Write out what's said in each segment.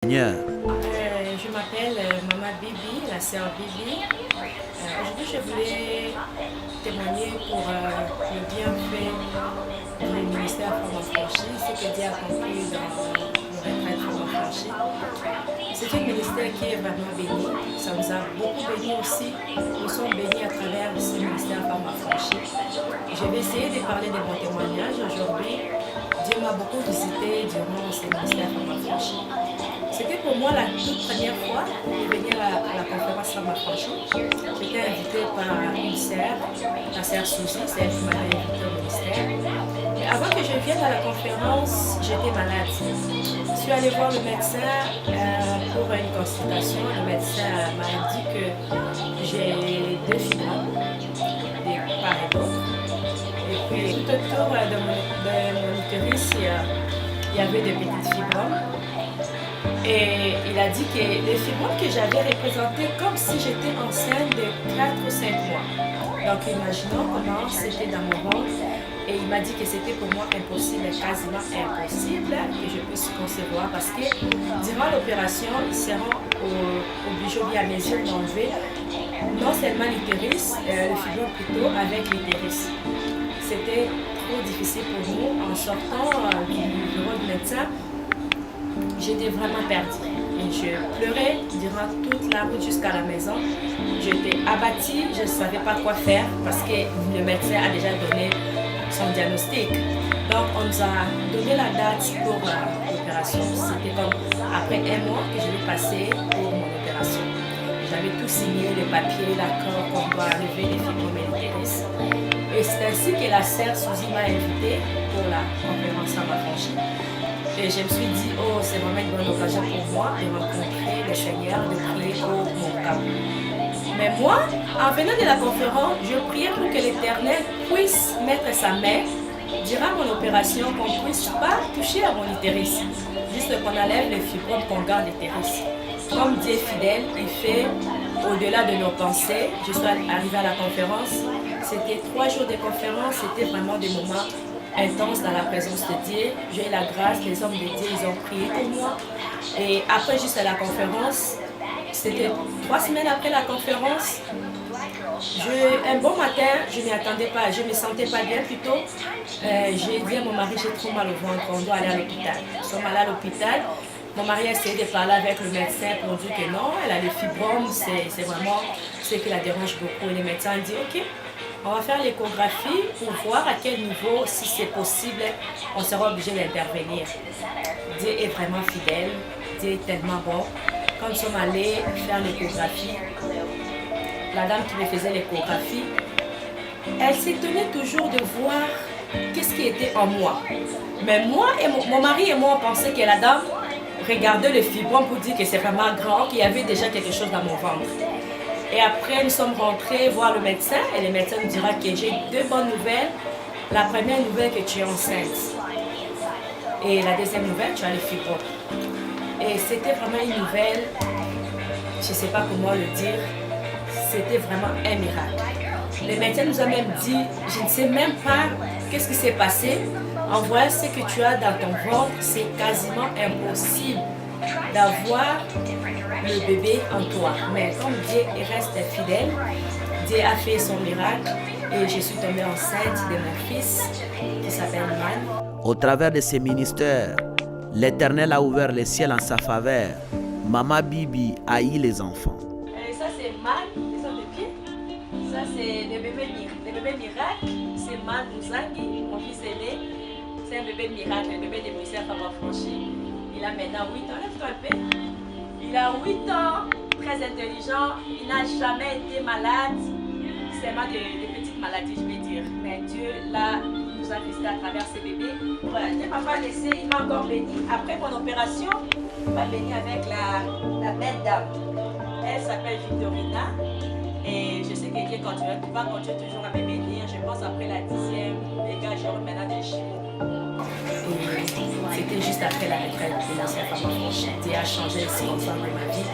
Seigneur. Je m'appelle Maman Bibi, la sœur Bibi. Aujourd'hui, je voulais témoigner pour le bienfait du ministère Femmes Affranchies, ce que Dieu a accompli dans le retraite Femmes Affranchies. C'est un ministère qui est vraiment béni. Ça nous a beaucoup béni aussi. Nous sommes bénis à travers ce ministère Femmes Affranchies. Je vais essayer de parler de mon témoignage aujourd'hui. Dieu m'a beaucoup visité durant ce ministère Femmes Affranchies. C'était pour moi la toute première fois de venir à la conférence Femmes Affranchies. J'étais invitée par une sœur, la sœur Suzy, c'est elle qui m'avait invitée au ministère. Et avant que je vienne à la conférence, j'étais malade. Je suis allée voir le médecin pour une consultation. Le médecin m'a dit que j'ai 2 fibromes, de part et d'autre. Et puis tout autour de mon utérus, il y avait des petites fibromes. Et il a dit que les fibromes que j'avais représentaient comme si j'étais enceinte de 4 ou 5 mois. Donc imaginons comment c'était dans mon ventre. Et il m'a dit que c'était pour moi impossible, quasiment impossible que je puisse concevoir parce que durant l'opération, ils seront obligés, à mes yeux, d'enlever non seulement l'utérus, le fibrome plutôt, avec l'utérus. C'était trop difficile pour nous. En sortant du bureau du médecin, j'étais vraiment perdue. Et je pleurais durant toute la route jusqu'à la maison. J'étais abattue, je ne savais pas quoi faire parce que le médecin a déjà donné son diagnostic. Donc on nous a donné la date pour l'opération. C'était comme après 1 mois que je vais passer pour mon opération. J'avais tout signé, les papiers, l'accord qu'on doit enlever les fibromes et l'utérus. Et c'est ainsi que la sœur Suzy m'a invitée pour la conférence Femmes Affranchies. Et je me suis dit, oh, c'est vraiment une bonne occasion pour moi de rencontrer le Seigneur, de prier pour mon cas. Mais moi, en venant de la conférence, je priais pour que l'Éternel puisse mettre sa main durant mon opération, qu'on ne puisse pas toucher à mon utérus. Juste qu'on enlève les fibromes, qu'on garde l'utérus. Comme Dieu est fidèle, il fait au-delà de nos pensées. Je suis arrivée à la conférence. C'était 3 jours de conférence, c'était vraiment des moments intense dans la présence de Dieu. J'ai eu la grâce, les hommes de Dieu, ils ont prié pour moi. Et après, juste à la conférence, c'était 3 semaines après la conférence, un bon matin, je ne m'y attendais pas, je ne me sentais pas bien plutôt. J'ai dit à mon mari, j'ai trop mal au ventre, on doit aller à l'hôpital. Nous sommes allés à l'hôpital. Mon mari a essayé de parler avec le médecin pour dire que non, elle a les fibromes, c'est vraiment ce qui la dérange beaucoup. Et le médecin a dit, ok, on va faire l'échographie pour voir à quel niveau, si c'est possible, on sera obligé d'intervenir. Dieu est vraiment fidèle, Dieu est tellement bon. Quand nous sommes allés faire l'échographie, la dame qui me faisait l'échographie, elle s'étonnait toujours de voir qu'est-ce qui était en moi. Mais moi et mon mari et moi, on pensait que la dame regardait le fibrome pour dire que c'est vraiment grand, qu'il y avait déjà quelque chose dans mon ventre. Et après, nous sommes rentrés voir le médecin et le médecin nous dira que j'ai 2 bonnes nouvelles. La première nouvelle, que tu es enceinte. Et la deuxième nouvelle, tu as les fibromes. Et c'était vraiment une nouvelle, je ne sais pas comment le dire, c'était vraiment un miracle. Le médecin nous a même dit, je ne sais même pas qu'est-ce qui s'est passé. En voyant ce que tu as dans ton ventre, c'est quasiment impossible d'avoir le bébé en toi. Mais comme Dieu reste fidèle, Dieu a fait son miracle et je suis tombée enceinte de mon fils qui s'appelle Man. Au travers de ces ministères, l'Éternel a ouvert les ciels en sa faveur. Maman Bibi haït les enfants. Et ça c'est Man, ils sont de pied. Ça c'est le bébé miracle. C'est Man Muzangi, mon fils aîné. C'est un bébé miracle, le bébé des ministères Femmes Affranchies. Il a maintenant 8 ans, lève-toi un peu. Il a 8 ans, très intelligent, il n'a jamais été malade, seulement des petites maladies, je vais dire. Mais Dieu, là, nous a visités à travers ces bébés. Voilà, Dieu ne m'a pas laissé, il m'a encore béni. Après mon opération, il m'a béni avec la belle dame. Elle s'appelle Victorina. Et je sais que Dieu va continuer toujours à me bénir. Je pense après la 10e, les gars, j'aurai maintenant des jumeaux. C'était juste après la retraite de l'ancien Femmes Affranchies. Dieu a changé les circonstances de ma vie.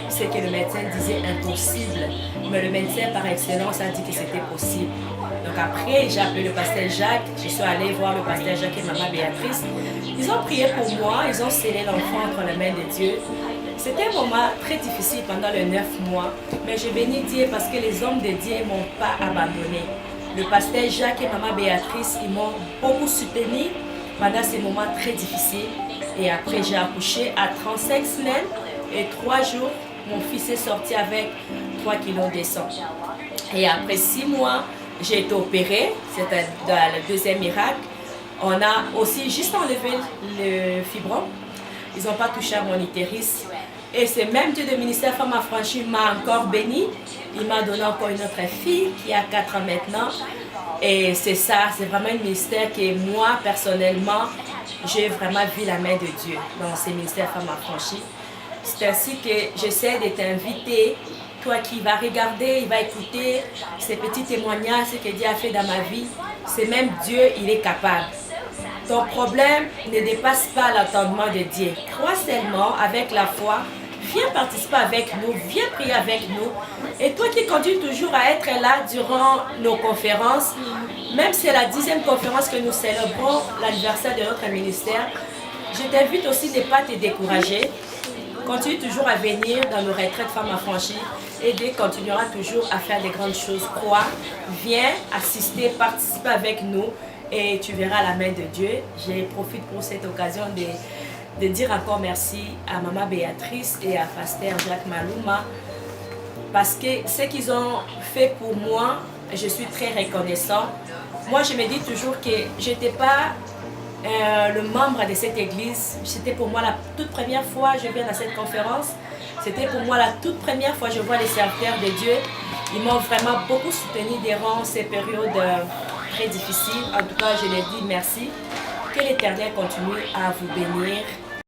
C'est que le médecin disait impossible, mais le médecin par excellence a dit que c'était possible. Donc après, j'ai appelé le pasteur Jacques, je suis allée voir le pasteur Jacques et maman Béatrice. Ils ont prié pour moi, ils ont scellé l'enfant entre les mains de Dieu. C'était un moment très difficile pendant les 9 mois, mais je bénis Dieu parce que les hommes de Dieu ne m'ont pas abandonné. Le pasteur Jacques et maman Béatrice, ils m'ont beaucoup soutenu pendant ces moments très difficiles. Et après, j'ai accouché à 35 semaines et 3 jours. Mon fils est sorti avec 3 kilos de sang. Et après 6 mois, j'ai été opérée. C'était dans le deuxième miracle. On a aussi juste enlevé le fibron. Ils n'ont pas touché à mon utérus. Et c'est même Dieu du ministère Femme Affranchie m'a encore béni. Il m'a donné encore une autre fille qui a 4 ans maintenant. Et c'est ça, c'est vraiment un ministère que moi, personnellement, j'ai vraiment vu la main de Dieu dans ce ministère Femme Affranchie. C'est ainsi que j'essaie de t'inviter, toi qui vas regarder, il va écouter ces petits témoignages, ce que Dieu a fait dans ma vie. C'est même Dieu, il est capable. Ton problème ne dépasse pas l'entendement de Dieu. Crois seulement avec la foi. Viens participer avec nous, viens prier avec nous. Et toi qui continues toujours à être là durant nos conférences, même si c'est la 10e conférence que nous célébrons l'anniversaire de notre ministère, je t'invite aussi de ne pas te décourager. Continue toujours à venir dans nos retraites Femmes Affranchies et Dieu continuera toujours à faire des grandes choses. Crois, viens assister, participer avec nous et tu verras la main de Dieu. Je profite pour cette occasion de dire encore merci à maman Béatrice et à pasteur Jacques Malouma parce que ce qu'ils ont fait pour moi, je suis très reconnaissant. Moi, je me dis toujours que je n'étais pas le membre de cette église. C'était pour moi la toute première fois que je viens dans cette conférence. C'était pour moi la toute première fois que je vois les serviteurs de Dieu. Ils m'ont vraiment beaucoup soutenu durant ces périodes très difficiles. En tout cas, je leur dis merci. Que l'Éternel continue à vous bénir